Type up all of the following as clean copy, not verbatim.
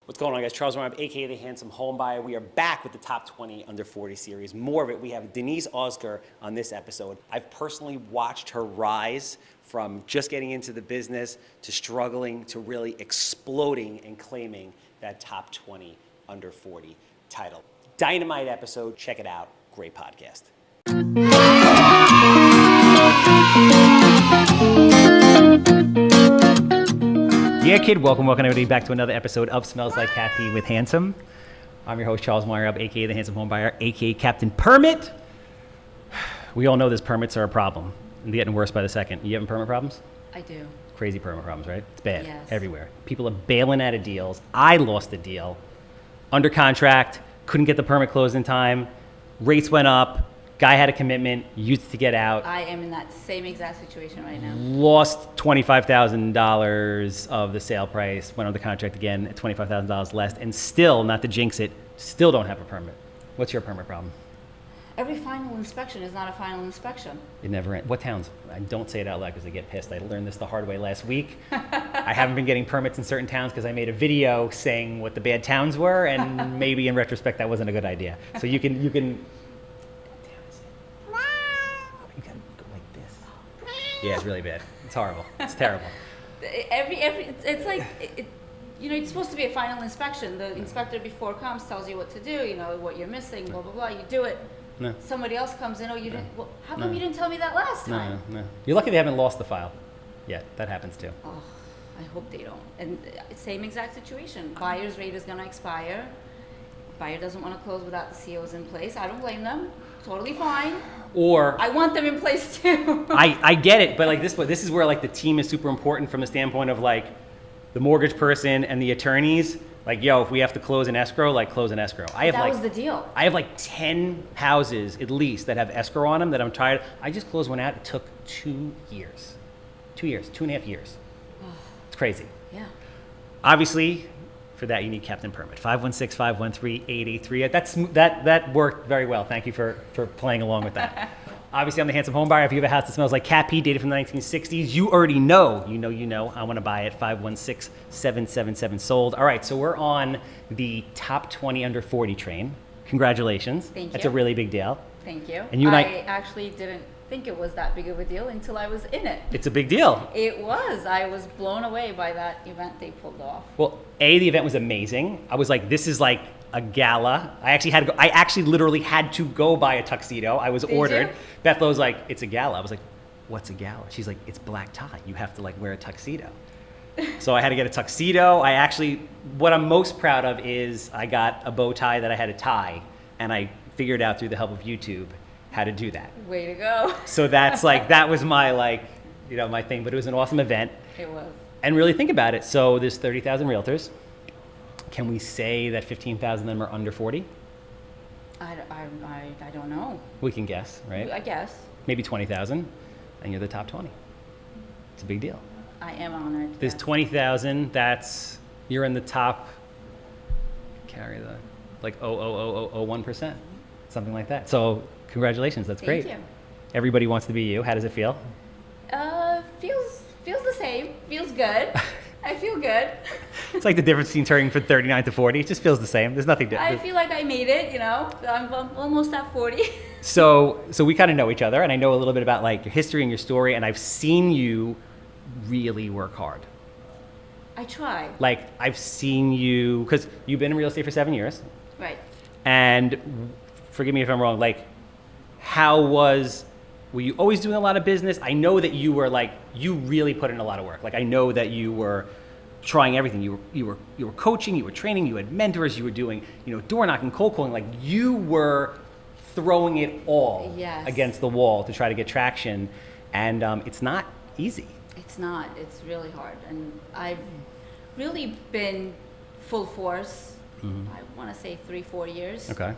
What's going on, guys? Charles Weinraub, aka the Handsome Homebuyer. We are back with the top 20 under 40 series. More of it. We have Deniz Ozgur on this episode. I've personally watched her rise from just getting into the business to struggling to really exploding and claiming that top 20 under 40 title. Dynamite episode. Check it out. Great podcast. Yeah, kid, welcome everybody back to another episode of Smells Like Cat Pee with Handsome. I'm your host, Charles Weinraub, aka the Handsome Homebuyer, aka Captain Permit. We all know this permits are a problem, and they're getting worse by the second. You having permit problems? I do. Crazy permit problems, right? It's bad. Yes. Everywhere. People are bailing out of deals. I lost a deal. Under contract, couldn't get the permit closed in time. Rates went up. Guy had a commitment, used to get out. I am in that same exact situation right now. Lost $25,000 of the sale price, went under contract again at $25,000 less, and still, not to jinx it, still don't have a permit. What's your permit problem? Every final inspection is not a final inspection. It never ends. What towns? I don't say it out loud because I get pissed. I learned this the hard way last week. I haven't been getting permits in certain towns because I made a video saying what the bad towns were, and maybe in retrospect that wasn't a good idea. So you can. Yeah, it's really bad. It's horrible. It's terrible. It's like, it's supposed to be a final inspection. The inspector before comes, tells you what to do, what you're missing, blah, blah, blah. You do it. No. Somebody else comes in, you didn't, well, how come you didn't tell me that last time? No. You're lucky they haven't lost the file yet. That happens too. Oh, I hope they don't. And same exact situation. Buyer's rate is going to expire. Buyer doesn't want to close without the COs in place. I don't blame them. Totally fine. Or I want them in place too. I get it, but this is where the team is super important from the standpoint of the mortgage person and the attorneys. If we have to close an escrow, close an escrow. That was the deal. I have 10 houses at least that have escrow on them that I'm tired. I just closed one out. It took 2 years. 2 years, 2.5 years. It's crazy. Yeah. Obviously, for that, you need Captain Permit. 516-513-8838. That worked very well. Thank you for playing along with that. Obviously, I'm the Handsome Homebuyer. If you have a house that smells like cat pee, dated from the 1960s, you already know. You know. I want to buy it. 516-777 sold. All right, so we're on the top 20 under 40 train. Congratulations. Thank you. That's a really big deal. Thank you. And I actually didn't think it was that big of a deal until I was in it. It's a big deal. It was. I was blown away by that event they pulled off. Well, the event was amazing. I was like, this is like a gala. I actually literally had to go buy a tuxedo. I was ordered. You? Beth was like, it's a gala. I was like, what's a gala? She's like, it's black tie. You have to wear a tuxedo. So I had to get a tuxedo. What I'm most proud of is I got a bow tie that I had to tie, and I figured out through the help of YouTube how to do that. Way to go. So that's that was my my thing, but it was an awesome event. It was. And really think about it. So there's 30,000 realtors. Can we say that 15,000 of them are under 40? I don't know. We can guess, right? I guess. Maybe 20,000, and you're the top 20. It's a big deal. I am honored. There's 20,000, you're in the top, carry the, 0.00001%, something like that. So congratulations, that's great. Thank you. Everybody wants to be you. How does it feel? Feels the same. Feels good. I feel good. It's like the difference between turning from 39 to 40. It just feels the same. There's nothing different. I feel like I made it, I'm almost at 40. So we kind of know each other, and I know a little bit about your history and your story, and I've seen you really work hard. I try. I've seen you, because you've been in real estate for 7 years. Right. And forgive me if I'm wrong, were you always doing a lot of business? I know that you were you really put in a lot of work. I know that you were trying everything. You were coaching, you were training, you had mentors, you were doing, door knocking, cold calling. You were throwing it all against the wall to try to get traction. And it's not easy. It's not. It's really hard. And I've really been full force, I want to say 3-4 years. Okay.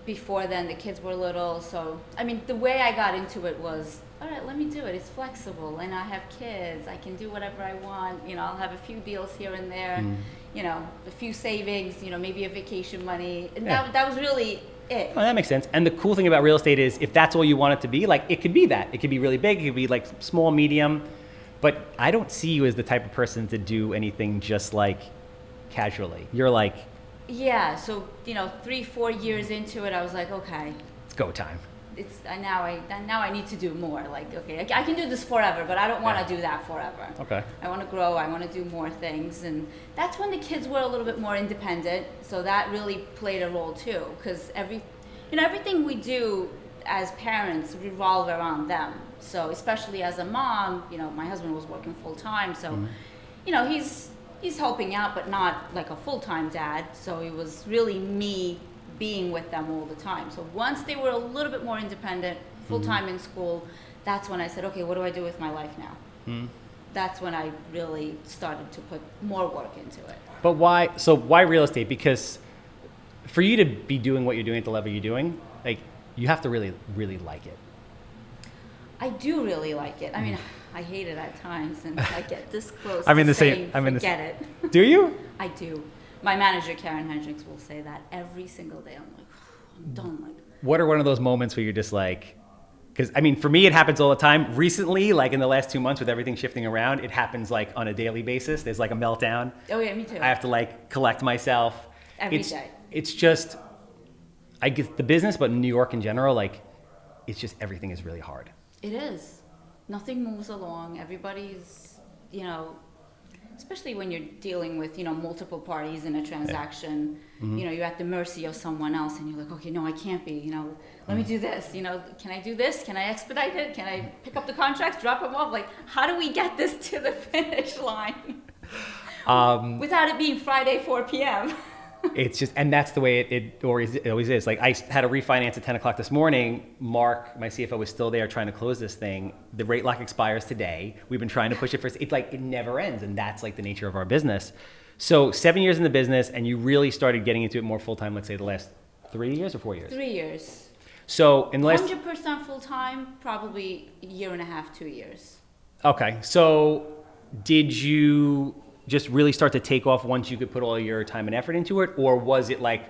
Before then, the kids were little, so the way I got into it was, all right, let me do it. It's flexible, and I have kids. I can do whatever I want. I'll have a few deals here and there. A few savings. Maybe a vacation money. And that was really it. Oh, that makes sense. And the cool thing about real estate is, if that's all you want it to be, it could be that. It could be really big. It could be small, medium. But I don't see you as the type of person to do anything just casually? You're like, Yeah, so 3-4 years into it, I was like, okay, it's go time. it's now I need to do more. Like, okay, I can do this forever, but I don't want to do that forever. Okay. I want to grow. I want to do more things, and that's when the kids were a little bit more independent. So that really played a role too, because everything we do as parents revolve around them. So especially as a mom, my husband was working full time, so he's helping out, but not like a full-time dad. So it was really me being with them all the time. So once they were a little bit more independent, full-time in school, that's when I said, okay, what do I do with my life now? That's when I really started to put more work into it. But why? So why real estate? Because for you to be doing what you're doing at the level you're doing, like, you have to really, really like it. I do really like it. I mean, I hate it at times, and I get this close I'm in to the same- saying, I'm in the forget it. Do you? I do. My manager, Karen Hendricks, will say that every single day. I'm like, I'm done. Like, What are one of those moments where you're just like, because I mean, for me, it happens all the time. Recently, like in the last 2 months with everything shifting around, it happens like on a daily basis. There's like a meltdown. oh yeah, me too. I have to like collect myself. Every day. It's just, I get the business, but in New York in general, like, it's just everything is really hard. It is. Nothing moves along. Everybody's, especially when you're dealing with, multiple parties in a transaction, you're at the mercy of someone else, and you're like, okay, no, I can't be, let me do this, can I do this? Can I expedite it? Can I pick up the contracts, drop them off? Like, how do we get this to the finish line without it being Friday, 4 p.m.? It's just, and that's the way it always is. Like, I had a refinance at 10 o'clock this morning. Mark, my CFO, was still there trying to close this thing. The rate lock expires today. We've been trying to push it for, it's like, it never ends. And that's like the nature of our business. So 7 years in the business, and you really started getting into it more full-time, let's say the last 3 years or 4 years? 3 years. So in the last... 100% full-time, probably a year and a half, 2 years. Okay. So did you just really start to take off once you could put all your time and effort into it? Or was it like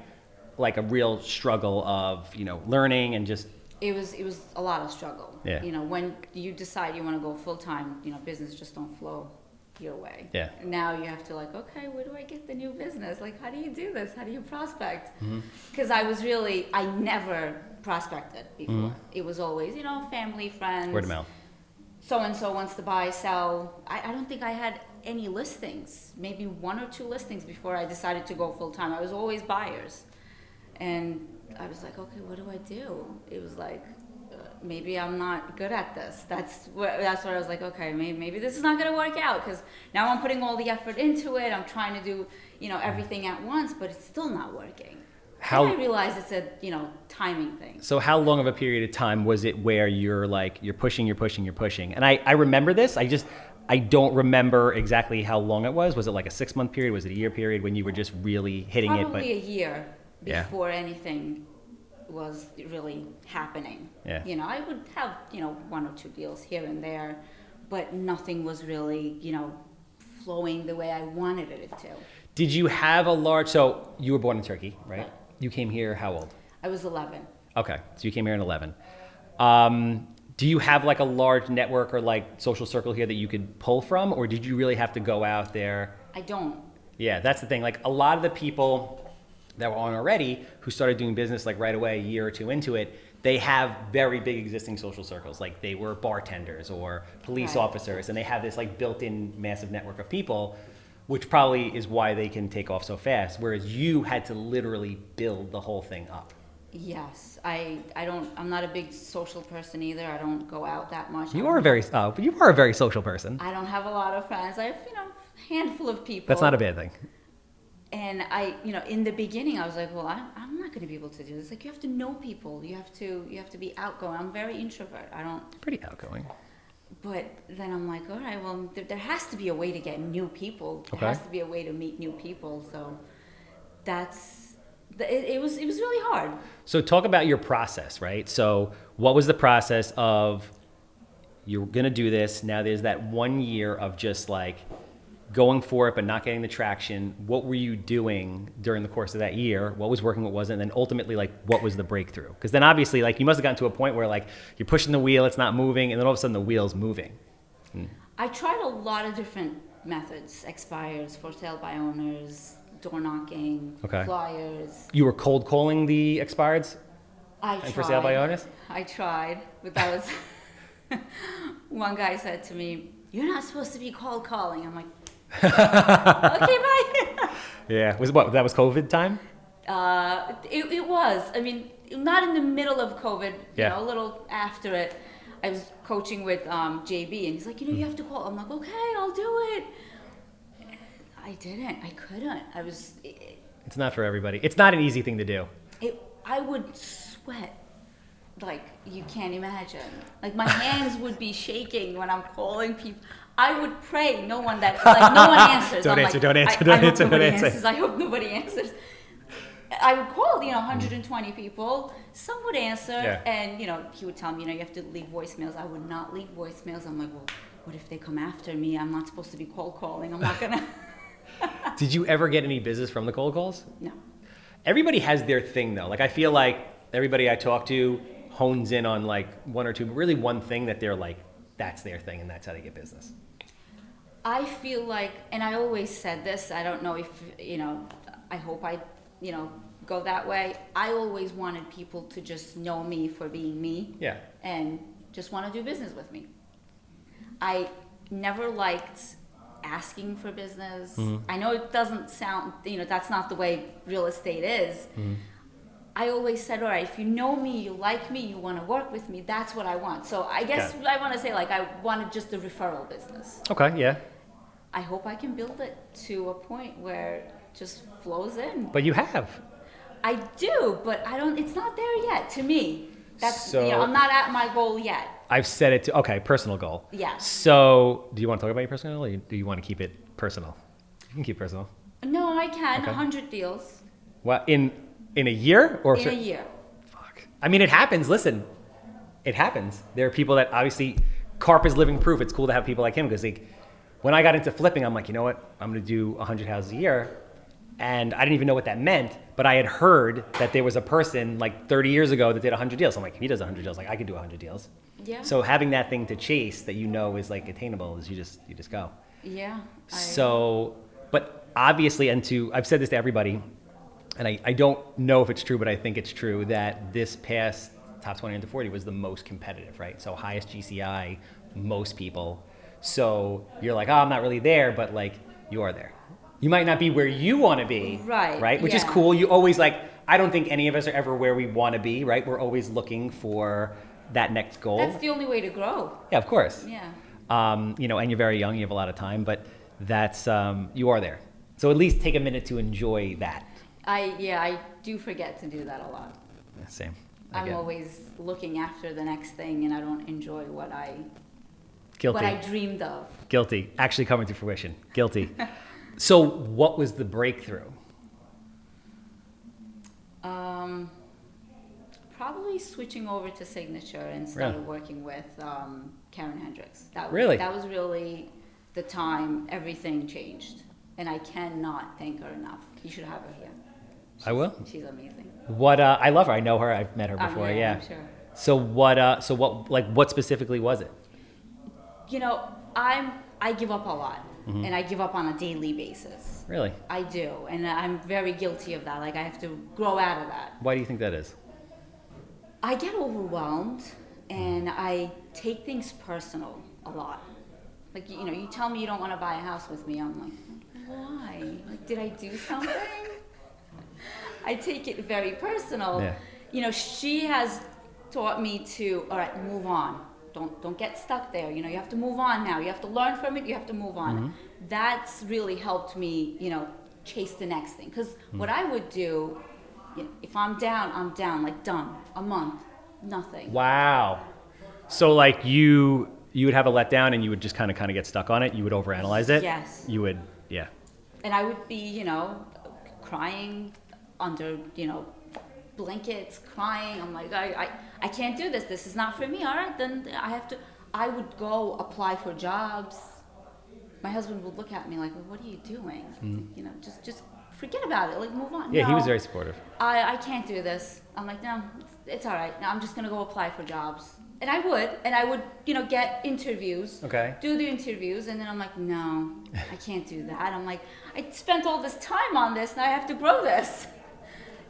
a real struggle of, learning and just... It was a lot of struggle. Yeah. When you decide you want to go full-time, business just don't flow your way. Yeah. Now you have to okay, where do I get the new business? Like, how do you do this? How do you prospect? Because I never prospected before. It was always, family, friends. Word of mouth. So-and-so wants to buy, sell. I don't think I had any listings, maybe 1 or 2 listings before I decided to go full-time. I was always buyers. And I was like, okay, what do I do? It was like, maybe I'm not good at this. That's where I was like, okay, maybe this is not going to work out, because now I'm putting all the effort into it. I'm trying to do, everything at once, but it's still not working. And I realized it's a, timing thing. So how long of a period of time was it where you're pushing? And I remember this. I don't remember exactly how long it was. Was it like a 6-month period? Was it a year period when you were just really hitting it? Probably a year Yeah. before anything was really happening. Yeah. I would have, 1 or 2 deals here and there, but nothing was really, flowing the way I wanted it to. Did you have so you were born in Turkey, right? You came here how old? I was 11. Okay, so you came here in 11. Do you have like a large network or like social circle here that you could pull from, or did you really have to go out there? I don't. Yeah, that's the thing. Like, a lot of the people that were on already who started doing business like right away, a year or 2 into it, they have very big existing social circles. Like, they were bartenders or police officers, and they have this like built-in massive network of people, which probably is why they can take off so fast. Whereas you had to literally build the whole thing up. Yes, I'm not a big social person either. I don't go out that much. You are a very social person. I don't have a lot of friends. I have, a handful of people. That's not a bad thing. And in the beginning, I was like, well, I'm not going to be able to do this. Like, you have to know people. You have to be outgoing. I'm very introvert. Pretty outgoing. But then I'm like, all right, well, there has to be a way to get new people. There has to be a way to meet new people. So it was really hard. So talk about your process, right? So what was the process of, you're going to do this. Now there's that 1 year of just like going for it, but not getting the traction. What were you doing during the course of that year? What was working, what wasn't? And then ultimately, like, what was the breakthrough? Because then obviously, like, you must have gotten to a point where like you're pushing the wheel, it's not moving, and then all of a sudden the wheel's moving. I tried a lot of different methods: expires, for sale by owners, door knocking, Okay. flyers. You were cold calling the expireds I and for sale by owners? I tried, but that was one guy said to me, "You're not supposed to be cold calling." I'm like, "Okay, bye." Yeah. That was COVID time? It was. I mean, not in the middle of COVID. Yeah. A little after it. I was coaching with JB, and he's like, "You have to call." I'm like, "Okay, I'll do it." I didn't. I couldn't. I was. It's not for everybody. It's not an easy thing to do. I would sweat like you can't imagine. Like my hands would be shaking when I'm calling people. I would pray no one answers. Don't I'm answer, like, don't answer, I don't hope answer, don't nobody answer. answers. I hope nobody answers. I would call, 120 people. Some would answer, Yeah. and he would tell me, you have to leave voicemails. I would not leave voicemails. I'm like, well, what if they come after me? I'm not supposed to be cold calling. I'm not gonna. Did you ever get any business from the cold calls? No. Everybody has their thing though. Like I feel like everybody I talk to hones in on like one or two, really one thing that they're like, that's their thing and that's how they get business. I feel like, and I always said this, I don't know if, I hope I, go that way. I always wanted people to just know me for being me. Yeah. And just want to do business with me. I never liked asking for business. Mm-hmm. I know it doesn't sound, that's not the way real estate is. Mm-hmm. I always said, all right, if you know me, you like me, you want to work with me, that's what I want. So I guess I want to say, like, I wanted just a referral business. Okay, yeah. I hope I can build it to a point where it just flows in. But you have. I do, but it's not there yet to me. That's, So- I'm not at my goal yet. I've set it to, okay, personal goal. Yeah. So do you want to talk about your personal goal or do you want to keep it personal? You can keep it personal. No, I can. Okay. 100 deals What, in a year? Or in a year. Fuck. I mean, it happens. Listen, it happens. There are people that obviously, Carp is living proof. It's cool to have people like him because when I got into flipping, I'm like, you know what? I'm going to do 100 houses a year. And I didn't even know what that meant, but I had heard that there was a person like 30 years ago that did 100 deals. I'm like, if he does 100 deals, like I could do 100 deals. Yeah. So having that thing to chase that is like attainable is you just go. Yeah. So, but obviously, I've said this to everybody, and I don't know if it's true, but I think it's true that this past top 20 under 40 was the most competitive, right? So highest GCI, most people. So you're like, oh, I'm not really there, but like you are there. You might not be where you want to be, right? Which is yeah. cool. You always I don't think any of us are ever where we want to be, right? We're always looking for that next goal. That's the only way to grow. Yeah, of course. Yeah. And you're very young, you have a lot of time, but that's, you are there. So at least take a minute to enjoy that. I do forget to do that a lot. Yeah, same. I'm always looking after the next thing, and I don't enjoy what I Guilty. dreamed of. Guilty. Actually coming to fruition. Guilty. So what was the breakthrough? Probably switching over to Signature and started working with Karen Hendricks. That was really the time everything changed, and I cannot thank her enough. You should have her here. I will. She's amazing. What I love her. I know her. I've met her before. Yeah. I'm sure. So what specifically was it? I give up a lot, and I give up on a daily basis. Really? I do, and I'm very guilty of that. Like I have to grow out of that. Why do you think that is? I get overwhelmed, and I take things personal a lot. Like you tell me you don't want to buy a house with me. I'm like, why? Like, did I do something? I take it very personal. Yeah. She has taught me to, all right, move on. Don't get stuck there. You have to move on now. You have to learn from it. You have to move on. Mm-hmm. That's really helped me, chase the next thing. Because what I would do, if I'm down, like done. A month, nothing. Wow. So like you would have a letdown and you would just kind of get stuck on it. You would overanalyze it. Yes. You would, yeah. And I would be, crying under, blankets, crying. I'm like, I can't do this. This is not for me. All right, then I would go apply for jobs. My husband would look at me like, well, what are you doing? Just forget about it. Like, move on. Yeah, no, he was very supportive. I can't do this. I'm like, no, it's all right. No, I'm just going to go apply for jobs. And I would, get interviews. Okay. Do the interviews, and then I'm like, no, I can't do that. I'm like, I spent all this time on this, and I have to grow this.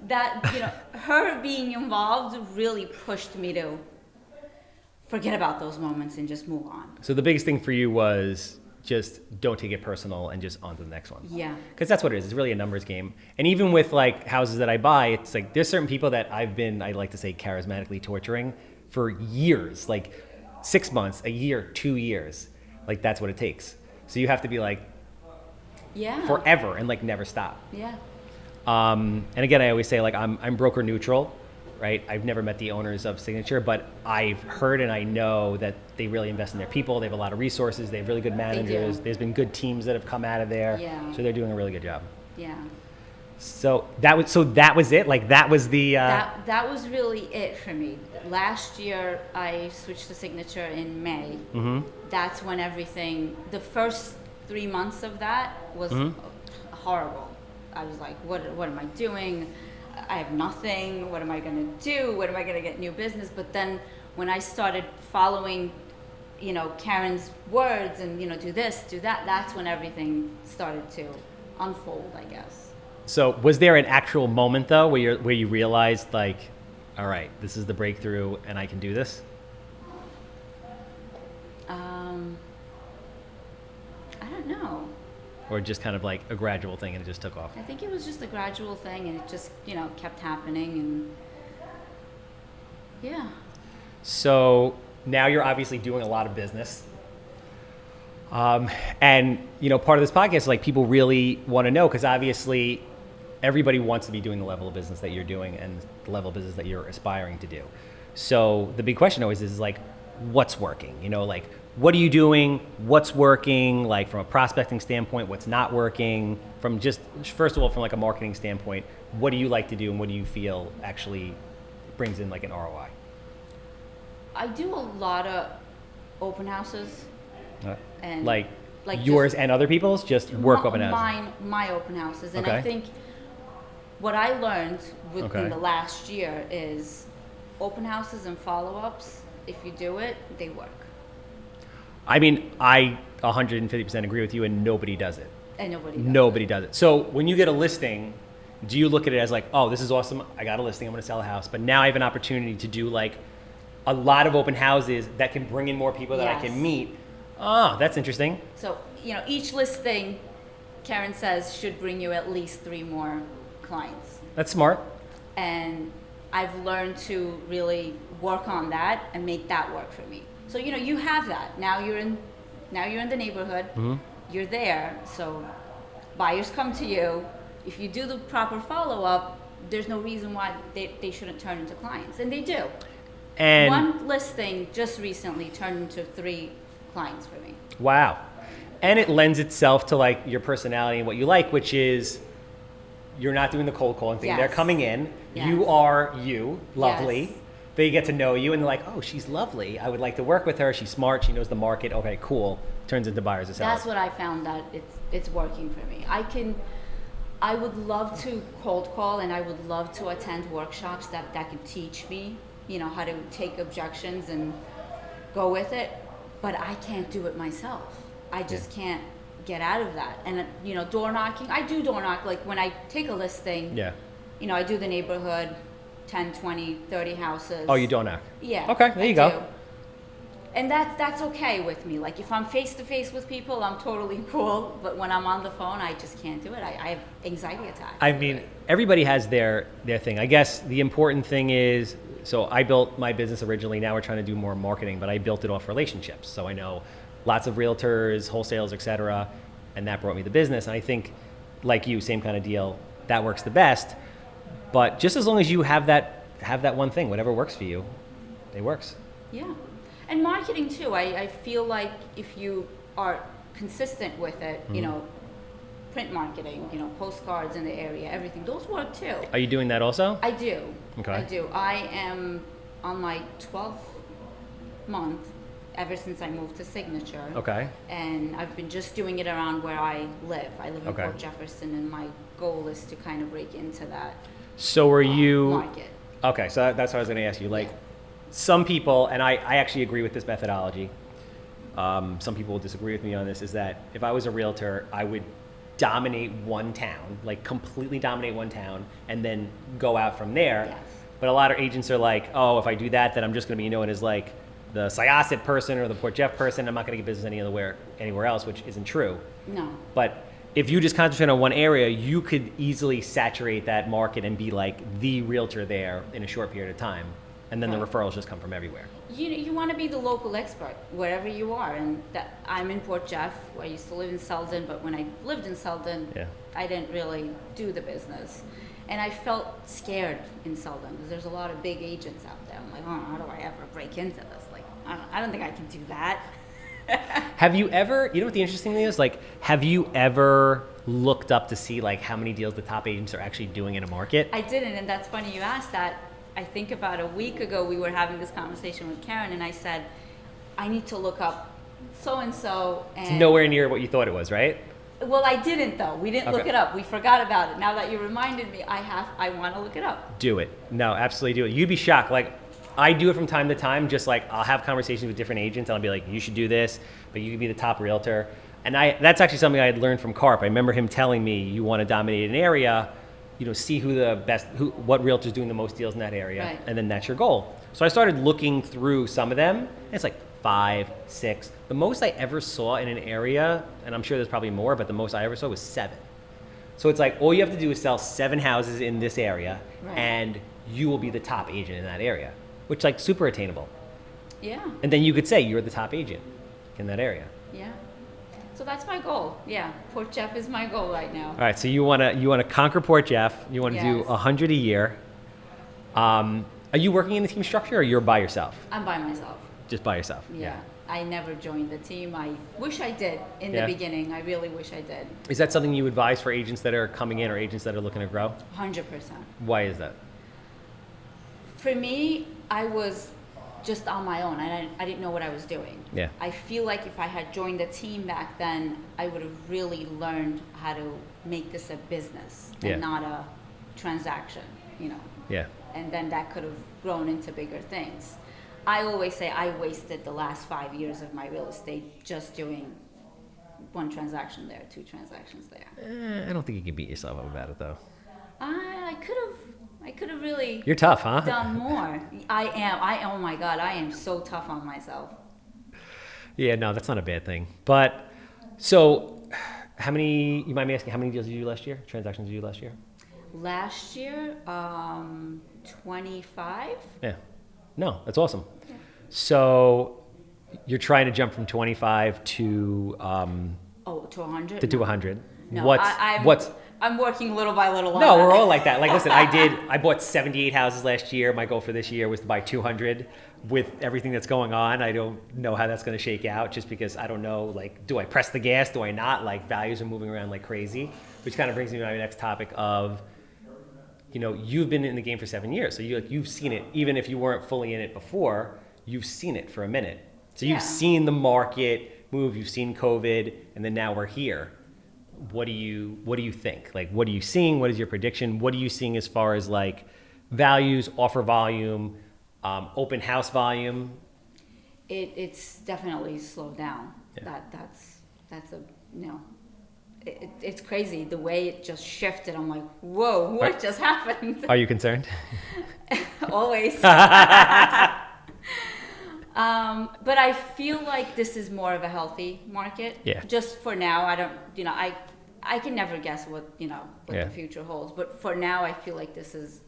That, her being involved really pushed me to forget about those moments and just move on. So the biggest thing for you was just don't take it personal and just on to the next one. Yeah. Because that's what it is. It's really a numbers game. And even with like houses that I buy, it's like there's certain people that I like to say, charismatically torturing for years, like 6 months, a year, 2 years. Like that's what it takes. So you have to be like forever and like never stop. Yeah. And again, I always say like I'm broker neutral, right? I've never met the owners of Signature, but I've heard and I know that they really invest in their people. They have a lot of resources. They have really good managers. There's been good teams that have come out of there. Yeah. So they're doing a really good job. Yeah. So that was it. Like that was the. That was really it for me. Last year, I switched to Signature in May. Mm-hmm. That's when everything. The first 3 months of that was horrible. I was like, what am I doing? I have nothing. What am I going to do? What am I going to get new business? But then when I started following, Karen's words and, do this, do that, that's when everything started to unfold, I guess. So was there an actual moment though where you realized like, all right, this is the breakthrough and I can do this? I don't know. Or just kind of like a gradual thing and it just took off? I think it was just a gradual thing, and it just, kept happening, and yeah. So now you're obviously doing a lot of business. And, part of this podcast is like people really want to know, because obviously everybody wants to be doing the level of business that you're doing and the level of business that you're aspiring to do. So the big question always is like, what's working? Like, what are you doing? What's working? Like from a prospecting standpoint, what's not working? From just, first of all, from like a marketing standpoint, what do you like to do and what do you feel actually brings in like an ROI? I do a lot of open houses. And like yours and other people's? Just work open houses? My open houses. And Okay. I think what I learned within the last year is open houses and follow-ups, if you do it, they work. I mean, I 150% agree with you, and nobody does it. And Nobody does it. So when you get a listing, do you look at it as like, oh, this is awesome, I got a listing, I'm going to sell a house, but now I have an opportunity to do like a lot of open houses that can bring in more people that I can meet? Oh, that's interesting. So, each listing, Karen says, should bring you at least 3 more clients. That's smart. And I've learned to really work on that and make that work for me. So, you have that. Now you're in the neighborhood. Mm-hmm. You're there. So buyers come to you. If you do the proper follow-up, there's no reason why they shouldn't turn into clients. And they do. And one listing just recently turned into 3 clients for me. Wow. And it lends itself to like your personality and what you like, which is you're not doing the cold calling thing. Yes. They're coming in. Yes. You are you, lovely. Yes. They get to know you and they're like, oh, she's lovely. I would like to work with her. She's smart. She knows the market. Okay, cool. Turns into buyers and sellers. That's what I found that it's working for me. I would love to cold call, and I would love to attend workshops that could teach me, how to take objections and go with it. But I can't do it myself. I just can't get out of that. And door knocking, I do door knock. Like when I take a listing, I do the neighborhood, 10, 20, 30 houses. Oh, you door knock? Yeah. Okay, there you go. Do. And that's okay with me. Like if I'm face to face with people, I'm totally cool. But when I'm on the phone, I just can't do it. I have anxiety attacks. I mean, everybody has their thing. I guess the important thing is, so I built my business originally. Now we're trying to do more marketing, but I built it off relationships. So I know lots of realtors, wholesalers, et cetera, and that brought me the business. And I think, like you, same kind of deal, that works the best. But just as long as you have that one thing, whatever works for you, it works. Yeah. And marketing too. I feel like if you are consistent with it, print marketing, postcards in the area, everything, those work too. Are you doing that also? I do. Okay. I do. I am on my 12th month ever since I moved to Signature. Okay. And I've been just doing it around where I live. I live in Port Jefferson, and my goal is to kind of break into that So are you market. Okay, so that's what I was going to ask you. Like, some people, and I actually agree with this methodology, some people will disagree with me on this, is that if I was a realtor, I would dominate one town, like completely dominate one town, and then go out from there. Yes. But a lot of agents are like, oh, if I do that, then I'm just going to be known as like the Syosset person or the Port Jeff person. I'm not going to get business anywhere else, which isn't true. No. But if you just concentrate on one area, you could easily saturate that market and be like the realtor there in a short period of time. And then the Right. referrals just come from everywhere. You want to be the local expert wherever you are, and that I'm in Port Jeff. I used to live in Selden, but when I lived in Selden, Yeah. I didn't really do the business, and I felt scared in Selden because there's a lot of big agents out there. I'm like, oh, how do I ever break into this? Like, I don't think I can do that. Have you ever, you know what the interesting thing is? Like, have you ever looked up to see like how many deals the top agents are actually doing in a market? I didn't, and that's funny you asked that. I think about a week ago we were having this conversation with Karen, and I said, I need to look up so-and-so. It's nowhere near what you thought it was, right? Well, I didn't though. We didn't look Okay. it up. We forgot about it. Now that you reminded me, I want to look it up. Do it. No, absolutely do it. You'd be shocked. Like, I do it from time to time, just like I'll have conversations with different agents and I'll be like, you should do this, but you could be the top realtor. And that's actually something I had learned from Carp. I remember him telling me, you want to dominate an area, see who what realtor's doing the most deals in that area, Right. and then that's your goal. So I started looking through some of them, and it's like 5, 6. The most I ever saw in an area, and I'm sure there's probably more, but the most I ever saw was 7. So it's like all you have to do is sell 7 houses in this area, Right. and you will be the top agent in that area, which like super attainable. Yeah, And then you could say you're the top agent in that area. yeah. So that's my goal. Yeah, Port Jeff is my goal right now. All right, so you wanna conquer Port Jeff. You want to do Yes. 100 a year. Are you working in the team structure, or you're by yourself? I'm by myself. Just by yourself. Yeah. I never joined the team. I wish I did in Yeah. the beginning. I really wish I did. Is that something you advise for agents that are coming in or agents that are looking to grow? 100%. Why is that? For me, I was just on my own. I didn't know what I was doing. Yeah. I feel like if I had joined the team back then, I would have really learned how to make this a business and Yeah. not a transaction, Yeah. And then that could have grown into bigger things. I always say I wasted the last 5 years of my real estate just doing 1 transaction there, 2 transactions there. I don't think you can beat yourself up about it, though. I could have really You're tough, huh? done more. Oh my God, I am so tough on myself. Yeah, no, that's not a bad thing. But, so, you mind me asking, how many deals did you do last year? Transactions did you do last year? Last year, 25. Yeah. No, that's awesome. So, you're trying to jump from 25 to To 100. to 100. No, What's I'm working little by little. On No, that. we're all like that. Like, listen, I bought 78 houses last year. My goal for this year was to buy 200. With everything that's going on, I don't know how that's going to shake out, just because I don't know, like, do I press the gas? Do I not? Like, values are moving around like crazy, which kind of brings me to my next topic of, you've been in the game for 7 years. So you've seen it, even if you weren't fully in it before, you've seen it for a minute. So you've Yeah. seen the market move, you've seen COVID, and then now we're here. What do you think? Like, what are you seeing? What is your prediction? What are you seeing as far as like values, offer volume, open house volume? It's definitely slowed down. Yeah. That's a it's crazy the way it just shifted. I'm like, whoa, what just happened? Are you concerned? Always. But I feel like this is more of a healthy market. Yeah. Just for now, I don't, I can never guess what Yeah. the future holds. But for now, I feel like this is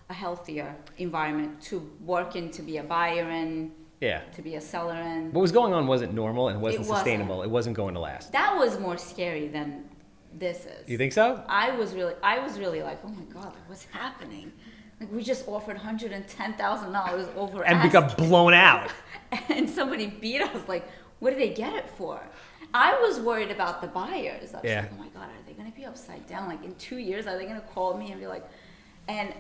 a healthier environment to work in, to be a buyer in, Yeah. to be a seller in. What was going on wasn't normal and it wasn't It wasn't. sustainable. It wasn't going to last. That was more scary than this is. You think so? I was really like, oh my God, what's happening? Like, we just offered $110,000 over And we got asking. blown out. And somebody beat us. Like, what did they get it for? I was worried about the buyers. I was Yeah. like, oh my God, are they going to be upside down? Like, in 2 years, are they going to call me and be like, and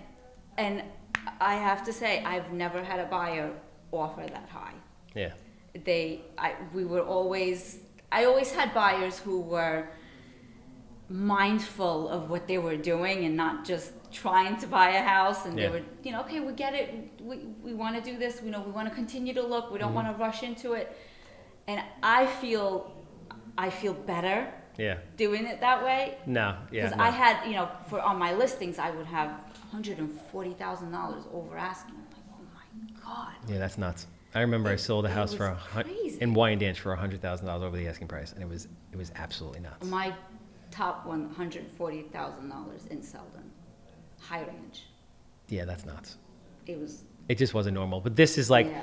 I have to say, I've never had a buyer offer that high. Yeah. I always had buyers who were mindful of what they were doing and not just trying to buy a house, and Yeah. they were, okay, we get it. We want to do this. We want to continue to look. We don't want to rush into it. And I feel better Yeah. doing it that way. No. Yeah. Because No. I had, for on my listings, I would have $140,000 over asking. I'm like, oh my God. Yeah, that's nuts. I remember I sold a house was for crazy. in Wyandanch for $100,000 over the asking price, and it was absolutely nuts. My top one, $140,000 in Selden, high range. Yeah, that's nuts. It Just wasn't normal. But this is like, yeah.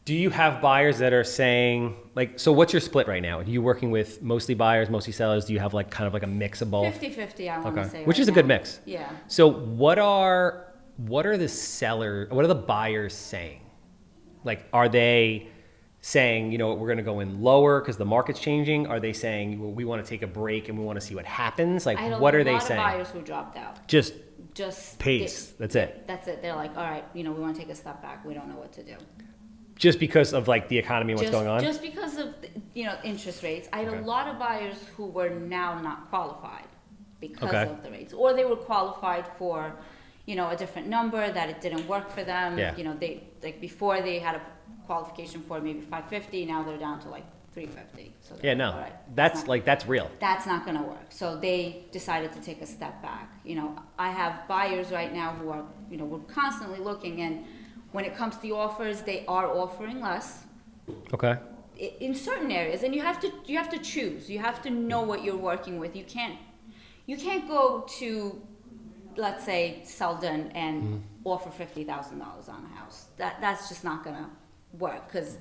do you have buyers that are saying, like, so what's your split right now? Are you working with mostly buyers, mostly sellers? Do you have like kind of like a mix of both? 50-50, I want to say. Which right is a good now. mix. Yeah. So what are the buyers saying? Like, are they saying, we're going to go in lower because the market's changing? Are they saying, well, we want to take a break and we want to see what happens? Like, what are they saying? I had a lot of buyers who dropped out. Just Pace. That's it. That's it. They're like, all right, we want to take a step back. We don't know what to do. Just because of like the economy and what's going on? Just because of, interest rates. I had a lot of buyers who were now not qualified because of the rates. Or they were qualified for, a different number that it didn't work for them. Yeah. They, like before they had a qualification for maybe 550, now they're down to like 350. So Yeah, no, all right, that's real. that's not going to work. So they decided to take a step back. I have buyers right now who are, we're constantly looking, and when it comes to the offers, they are offering less Okay. in certain areas, and you have to choose. You have to know what you're working with. You can't go to, let's say, Selden and offer $50,000 on a house. That's just not going to work, because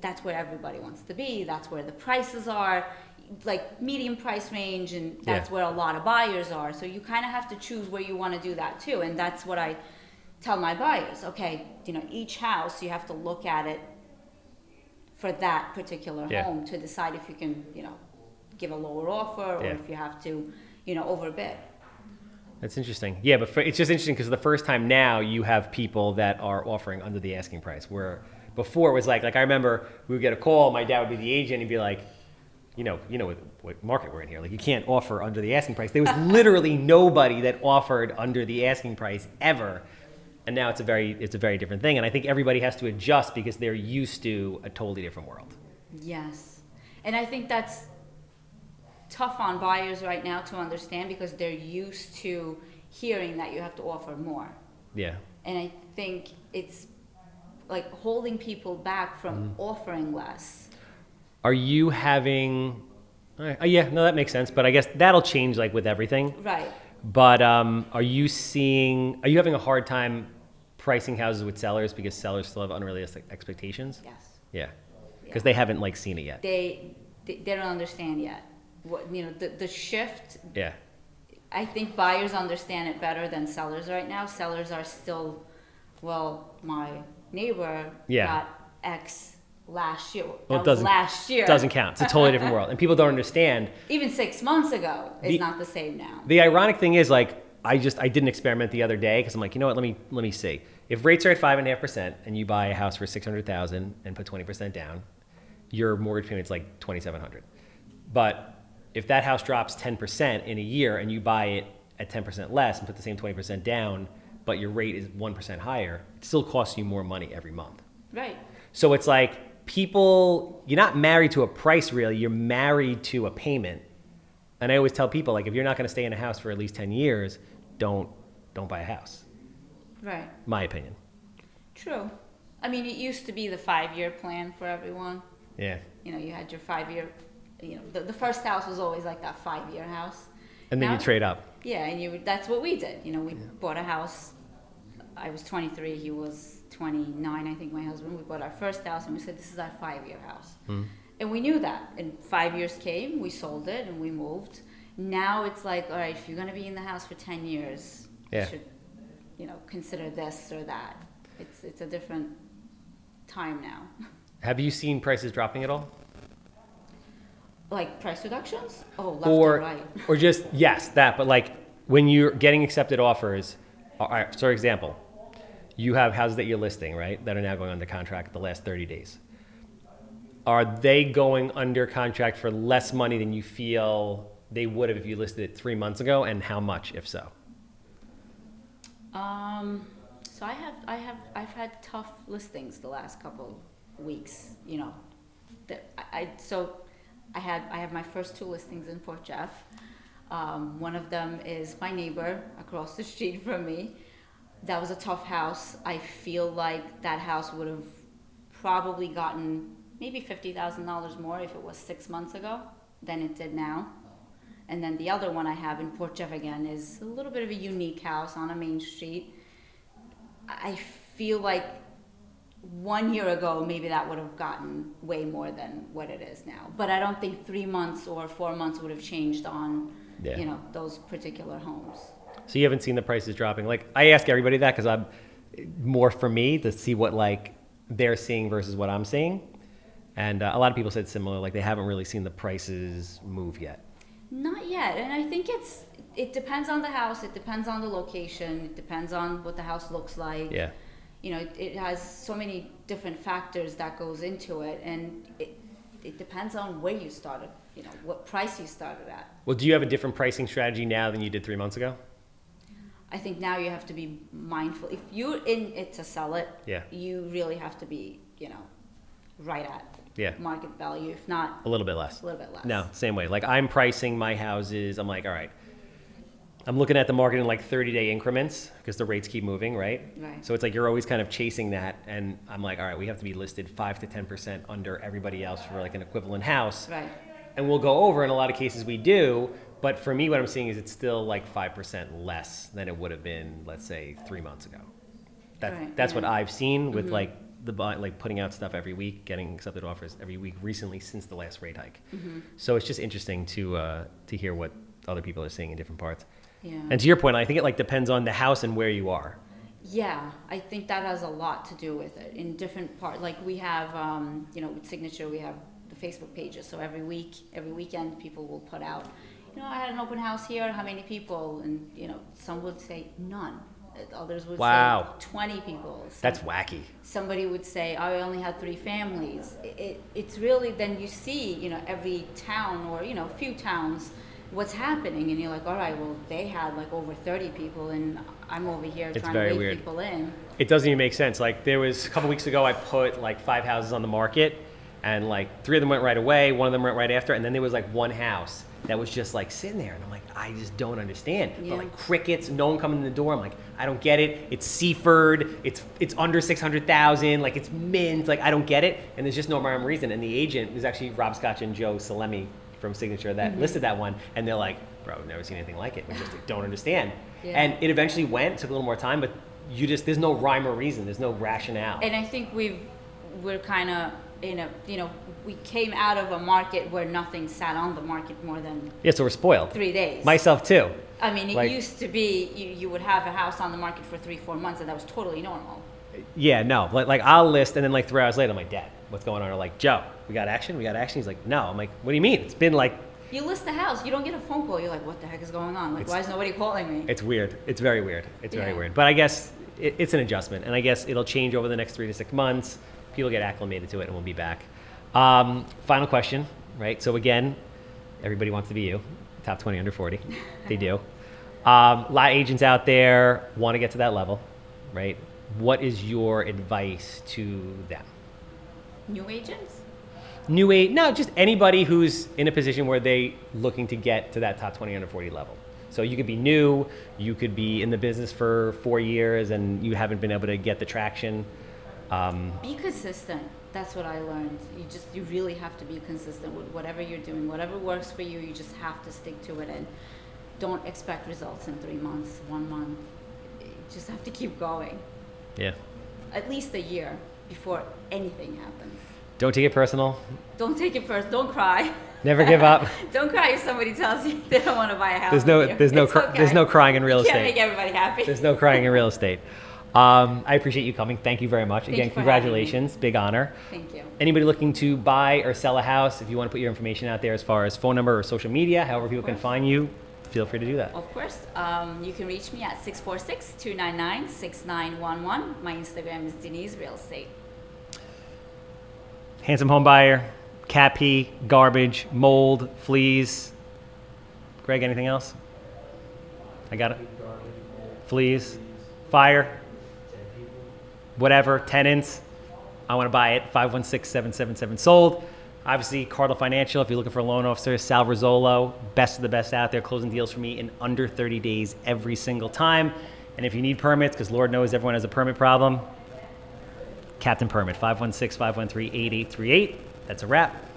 that's where everybody wants to be. That's where the prices are, like medium price range, and that's where a lot of buyers are. So you kind of have to choose where you want to do that too. And that's what I tell my buyers. Okay, each house, you have to look at it for that particular home to decide if you can, give a lower offer, or if you have to, overbid. That's interesting. Yeah, but it's just interesting because the first time now you have people that are offering under the asking price, where before it was like I remember we would get a call, my dad would be the agent, he'd be like, what market we're in here. Like, you can't offer under the asking price. There was literally nobody that offered under the asking price ever. And now it's a very different thing. And I think everybody has to adjust because they're used to a totally different world. Yes. And I think that's tough on buyers right now to understand, because they're used to hearing that you have to offer more. Yeah. And I think it's like holding people back from offering less. Are you having, yeah, no, that makes sense. But I guess that'll change like with everything. Right. But are you having a hard time pricing houses with sellers because sellers still have unrealistic expectations? Yes. Yeah. Because they haven't like seen it yet. They don't understand yet. What, the shift. Yeah. I think buyers understand it better than sellers right now. Sellers are still, well, my neighbor got X last year. Well, that was last year. Doesn't count. It's a totally different world. And people don't understand. Even 6 months ago is not the same now. The ironic thing is, like, I did an experiment the other day because I'm like, you know what, let me see. If rates are at 5.5% and you buy a house for $600,000 and put 20% down, your mortgage payment's like $2,700. But if that house drops 10% in a year and you buy it at 10% less and put the same 20% down, but your rate is 1% higher, it still costs you more money every month. Right. So it's like, you're not married to a price really, you're married to a payment. And I always tell people, like, if you're not going to stay in a house for at least 10 years, don't buy a house. Right. My opinion. True. I mean, it used to be the 5-year plan for everyone. Yeah. You had your 5-year, the first house was always like that 5-year house. And then Now, you trade up. Yeah, and that's what we did. We bought a house. I was 23, he was 29, I think, my husband. We bought our first house, and we said, this is our 5-year house. And we knew that. And 5 years came, we sold it, and we moved. Now it's like, all right, if you're going to be in the house for 10 years, you should, consider this or that. It's a different time now. Have you seen prices dropping at all? Like price reductions? Oh, left and right. Or just, yes, that. But like when you're getting accepted offers, all right, for example, you have houses that you're listing, right, that are now going under contract the last 30 days. Are they going under contract for less money than you feel they would have if you listed it 3 months ago, and how much, if so? So I've had tough listings the last couple weeks. You know, that I have my first 2 listings in Port Jeff. One of them is my neighbor across the street from me. That was a tough house. I feel like that house would have probably gotten maybe $50,000 more if it was 6 months ago than it did now. And then the other one I have in Port Jeff again is a little bit of a unique house on a main street. I feel like 1 year ago, maybe that would have gotten way more than what it is now. But I don't think 3 months or 4 months would have changed on, you know, those particular homes. So you haven't seen the prices dropping? Like, I ask everybody that because I'm more for me to see what like they're seeing versus what I'm seeing. And a lot of people said similar, like they haven't really seen the prices move yet. Not yet, and I think it depends on the house, it depends on the location, it depends on what the house looks like. Yeah. You know, it has so many different factors that goes into it, and it depends on where you started, you know, what price you started at. Well, do you have a different pricing strategy now than you did 3 months ago? I think now you have to be mindful. If you're in it to sell it, you really have to be, you know, right at market value. If not, a little bit less. A little bit less. No, same way. Like I'm pricing my houses. I'm like, all right, I'm looking at the market in like 30-day increments because the rates keep moving, right? Right. So it's like you're always kind of chasing that. And I'm like, all right, we have to be listed 5 to 10% under everybody else for like an equivalent house. Right. And we'll go over. In a lot of cases we do. But for me, what I'm seeing is it's still like 5% less than it would have been, let's say, 3 months ago. That's what I've seen with like putting out stuff every week, getting accepted offers every week recently since the last rate hike. So it's just interesting to hear what other people are seeing in different parts. Yeah. And to your point, I think it like depends on the house and where you are. Yeah, I think that has a lot to do with it. In different parts, like we have, you know, with Signature, we have the Facebook pages. So every weekend, people will put out, you know, I had an open house here. How many people? And you know, some would say none. Others would say 20 people. That's wacky. Somebody would say, I only had 3 families. It's really, then you see, you know, every town or, you know, a few towns, what's happening. And you're like, all right, well, they had like over 30 people and I'm over here trying to bring people in. It doesn't even make sense. Like there was a couple weeks ago, I put like 5 houses on the market and like 3 of them went right away. 1 of them went right after. And then there was like 1 house that was just like sitting there. And I'm like, I just don't understand. Yeah. But like crickets, no one coming in the door. I'm like, I don't get it. It's Seaford. It's under 600,000. Like it's mint. Like I don't get it. And there's just no rhyme or reason. And the agent was actually Rob Scotch and Joe Salemi from Signature that listed that one. And they're like, bro, I've never seen anything like it. We just like, don't understand. Yeah. And it eventually went, took a little more time, but there's no rhyme or reason. There's no rationale. And I think we're kind of in a, you know, we came out of a market where nothing sat on the market more than so we're spoiled. 3 days. Myself too. I mean, it used to be you would have a house on the market for 3-4 months, and that was totally normal. Yeah, no. Like I'll list, and then like 3 hours later, I'm like, Dad, what's going on? Or like, Joe, we got action. He's like, no. I'm like, what do you mean? It's been like. You list the house, you don't get a phone call. You're like, what the heck is going on? Like, why is nobody calling me? It's weird. It's very weird. It's very weird. But I guess it's an adjustment, and I guess it'll change over the next 3 to 6 months. People get acclimated to it, and we'll be back. Final question, right? So again, everybody wants to be you, top 20 under 40. They do. A lot of agents out there want to get to that level, right? What is your advice to them? New agents? No, just anybody who's in a position where they looking to get to that top 20 under 40 level. So you could be new, you could be in the business for 4 years and you haven't been able to get the traction. Be consistent. That's what I learned. You really have to be consistent with whatever you're doing. Whatever works for you, you just have to stick to it, and don't expect results in 3 months, 1 month. You just have to keep going. Yeah. At least a year before anything happens. Don't take it personal. Don't take it first. Don't cry. Never give up. Don't cry if somebody tells you they don't want to buy a house. There's no crying in real estate. Can't make everybody happy. There's no crying in real estate. I appreciate you coming. Thank you very much. Again, congratulations. Big honor. Thank you. Anybody looking to buy or sell a house, if you want to put your information out there as far as phone number or social media, however people can find you, feel free to do that. Of course. You can reach me at 646-299-6911. My Instagram is Deniz Real Estate. Handsome home buyer, cat pee, garbage, mold, fleas. Greg, anything else? I got it. Fleas. fire, whatever, tenants. I want to buy it. 516-777 sold. Obviously, Cardinal Financial, if you're looking for a loan officer, Sal Rizzolo, best of the best out there, closing deals for me in under 30 days every single time. And if you need permits, because Lord knows everyone has a permit problem, Captain Permit, 516-513-8838. That's a wrap.